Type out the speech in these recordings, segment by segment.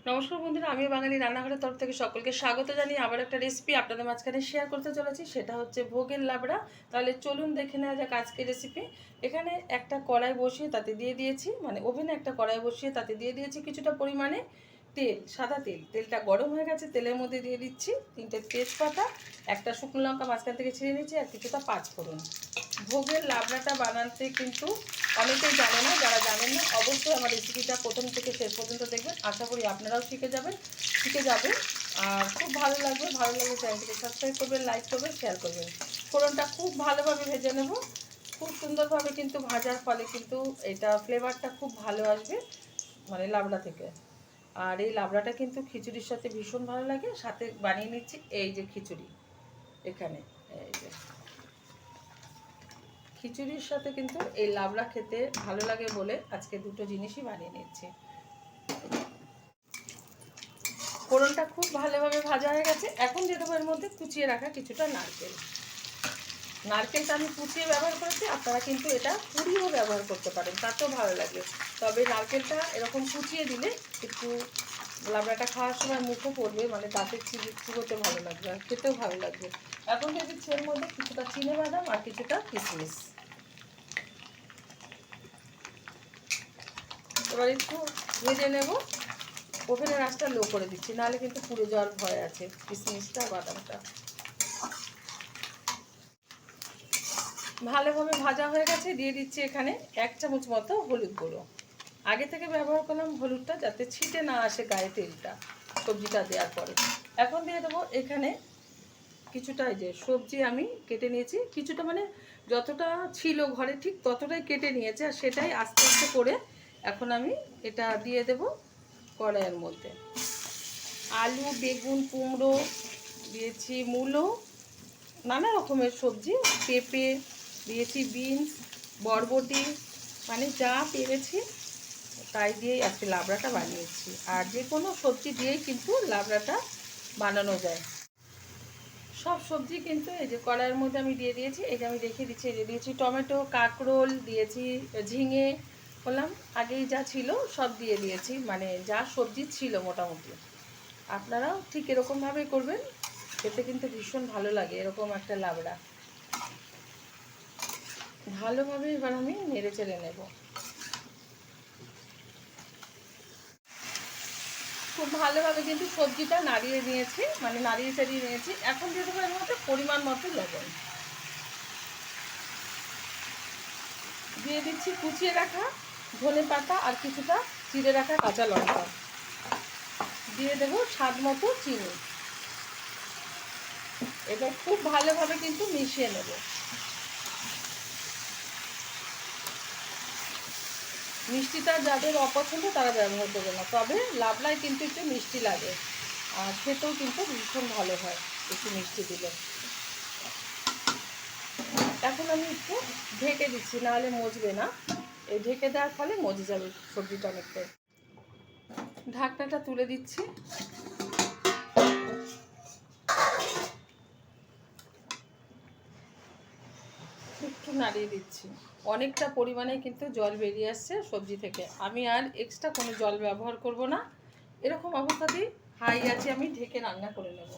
নমস্কার বন্ধুরা, আমি বাঙালি রান্নাঘরের তরফ থেকে সকলকে স্বাগত জানিয়ে আবার একটা রেসিপি আপনাদের মাঝখানে শেয়ার করতে চলেছি। সেটা হচ্ছে ভোগের লাবড়া। তাহলে চলুন দেখে নেওয়া যাক আজকের রেসিপি। এখানে একটা কড়াই বসিয়ে তাতে দিয়ে দিয়েছি, মানে ওভেনে একটা কড়াই বসিয়ে তাতে দিয়ে দিয়েছি কিছুটা পরিমাণে তেল, সাদা তেল। তেলটা গরম হয়ে গেছে, তেলের মধ্যে দিয়ে দিচ্ছি 3টে তেজপাতা, একটা শুকনো লঙ্কা মাঝখান থেকে ছিঁড়ে নিচ্ছি, আর কিছুটা পাঁচফোড়ন। ভোগের লাবড়াটা বানাতে কিন্তু অনেকেই জানে না, যারা জানেন না অবশ্যই আমার রেসিপিটা প্রথম থেকে শেষ পর্যন্ত দেখবেন। আশা করি আপনারাও শিখে যাবেন। আর খুব ভালো লাগবে। ভালো লাগলে চ্যানেলটিকে সাবস্ক্রাইব করবেন, লাইক করবেন, শেয়ার করবেন। ফোড়নটা খুব ভালোভাবে ভেজে নেব। খুব সুন্দরভাবে কিন্তু ভাজার ফলে কিন্তু এটা ফ্লেভারটা খুব ভালো আসবে, মানে লাবড়া থেকে। আর এই লাবড়াটা কিন্তু খিচুড়ির সাথে ভীষণ ভালো লাগে। সাথে বানিয়ে নিচ্ছি এই যে খিচুড়ি। এখানে এই যে খিচুড়ির সাথে কিন্তু এই লাবড়া খেতে ভালো লাগে বলে আজকে দুটো জিনিসই বানিয়ে নিচ্ছি। ফোড়নটা খুব ভালোভাবে ভাজা হয়ে গেছে। এখন দিয়ে দেবো এর মধ্যে কুচিয়ে রাখা কিছুটা নারকেল। নারকেলটা আমি কুচিয়ে ব্যবহার করেছি, আপনারা কিন্তু এটা পুড়িয়েও ব্যবহার করতে পারেন, তাতেও ভালো লাগে। তবে নারকেলটা এরকম কুচিয়ে দিলে একটু লাবড়াটা খাওয়ার সময় মুখও পড়বে, মানে দাঁতের চিবোতে ভালো লাগবে আর খেতেও ভালো লাগবে। এখন দিয়ে দিচ্ছি এর মধ্যে কিছুটা চিনেবাদাম আর কিছুটা কিশমিশ। এবার একটু ভেজে নেব। ওভেনের আঁচটা লো করে দিচ্ছি, নাহলে কিন্তু পুড়ে যাওয়ার ভয় আছে কিশমিশটা, বাদামটা। ভালোভাবে ভাজা হয়ে গেছে, দিয়ে দিচ্ছি এখানে 1 চামচ মতো হলুদ গুঁড়ো। আগে থেকে ব্যবহার করলাম হলুদটা যাতে ছিটে না আসে গায়ে তেলটা সবজিটা দেওয়ার পরে। এখন দিয়ে দেবো এখানে কিছুটা, এই যে সবজি আমি কেটে নিয়েছি কিছুটা, মানে যতটা ছিল ঘরে ঠিক ততটাই কেটে নিয়েছি, আর সেটাই আস্তে আস্তে করে এখন আমি এটা দিয়ে দেব কড়াইয়ের মধ্যে। আলু, বেগুন, কুমড়ো দিয়েছি, মূলো, নানা রকমের সবজি, পেঁপে দিয়েছি, বিনস, বরবটি, মানে যা পেরেছি তাই দিয়েই আজকে লাবড়াটা বানিয়েছি। আর যে কোনো সবজি দিয়েই কিন্তু লাবড়াটা বানানো যায়। সব সবজি কিন্তু এই যে কড়াইয়ের মধ্যে আমি দিয়ে দিয়েছি। এই যে আমি দেখিয়ে দিচ্ছি, এই যে দিয়েছি টমেটো, কাঁকরোল দিয়েছি, ঝিঙে, বললাম আগেই যা ছিল সব দিয়ে দিয়েছি, মানে যা সবজি ছিল মোটামুটি। আপনারাও ঠিক এরকমভাবেই করবেন, খেতে কিন্তু ভীষণ ভালো লাগে এরকম একটা লাবড়া। ভালোভাবে এবার আমি নেড়ে চেড়ে নেব। খুব ভালোভাবে কিন্তু সবজিটা নাড়িয়ে নিয়েছি, মানে নাড়িয়ে চাড়িয়ে নিয়েছি। এখন দিয়ে দেবো এর মধ্যে পরিমাণ মতো লবণ। দিয়ে দিচ্ছি কুচিয়ে রাখা ধনে পাতা আর কিছুটা চিড়ে রাখা কাঁচা লঙ্কা। দিয়ে দেবো স্বাদ মতো চিনি। এবার খুব ভালোভাবে কিন্তু মিশিয়ে নেব। মিষ্টিটা যাদের অপছন্দ তারা ব্যবহার করবে না, তবে লাবড়ায় কিন্তু একটু মিষ্টি লাগে, আর খেতেও কিন্তু ভীষণ ভালো হয় একটু মিষ্টি দিলে। এখন আমি একটু ঢেকে দিচ্ছি, নাহলে মজবে না। এই ঢেকে দেওয়ার ফলে মজে যাবে সবজিটা অনেকটাই। ঢাকনাটা তুলে দিচ্ছি। একটু নাড়িয়ে দিচ্ছি। অনেকটা পরিমাণে কিন্তু জল বেরিয়ে আসছে সবজি থেকে। আমি আর এক্সট্রা কোনো জল ব্যবহার করব না। এরকম অবস্থাতেই হাই আছে আমি ঢেকে রান্না করে নেব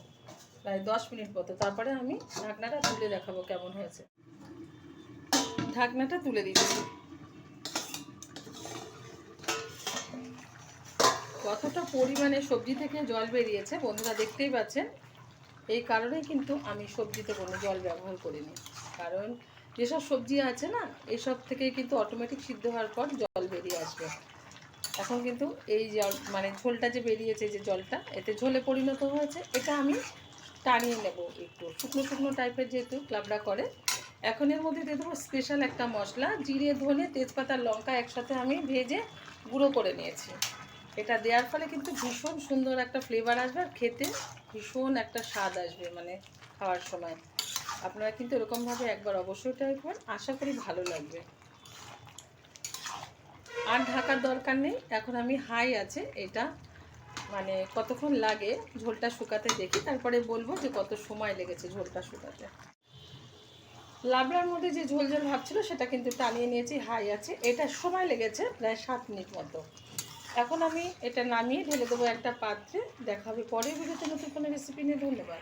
প্রায় 10 মিনিট মতো। তারপরে আমি ঢাকনাটা তুলে দেখাবো কেমন হয়েছে। ঢাকনাটা তুলে দিচ্ছি। কতটা পরিমাণে সবজি থেকে জল বেরিয়েছে বন্ধুরা দেখতেই পাচ্ছেন। এই কারণেই কিন্তু আমি সবজিতে কোনো জল ব্যবহার করিনি, কারণ যেসব সবজি আছে না এইসব থেকে কিন্তু অটোমেটিক সিদ্ধ হওয়ার পর জল বেরিয়ে আসবে। এখন কিন্তু এই জল, মানে ঝোলটা যে বেরিয়েছে, যে জলটা এতে ঝোলে পরিণত হয়েছে, এটা আমি টানিয়ে নেব একটু শুকনো শুকনো টাইপের, যেহেতু লাবড়া করে। এখন এর মধ্যে দিয়ে দেবো স্পেশাল একটা মশলা, জিরে, ধনে, তেজপাতা, লঙ্কা একসাথে আমি ভেজে গুঁড়ো করে নিয়েছি। এটা দেওয়ার ফলে কিন্তু ভীষণ সুন্দর একটা ফ্লেভার আসবে, আর খেতে ভীষণ একটা স্বাদ আসবে, মানে খাওয়ার সময়। আপনারা কিন্তু এরকমভাবে একবার অবশ্যই ট্রাই করুন, আশা করি ভালো লাগবে। আর ঢাকার দরকার নেই। এখন আমি হাই আছে এটা, মানে কতক্ষণ লাগে ঝোলটা শুকাতে দেখি, তারপরে বলবো যে কত সময় লেগেছে ঝোলটা শুকাতে। লাবড়ার মধ্যে যে ঝোল ঝোল ভাব ছিল সেটা কিন্তু টানিয়ে নিয়েছি, হাই আছে। এটা সময় লেগেছে প্রায় 7 মিনিট মতো। এখন আমি এটা নামিয়ে ঢেলে দেবো একটা পাত্রে। দেখা হবে পরের ভিডিওতে নতুন কোনো রেসিপি নিয়ে। ধন্যবাদ।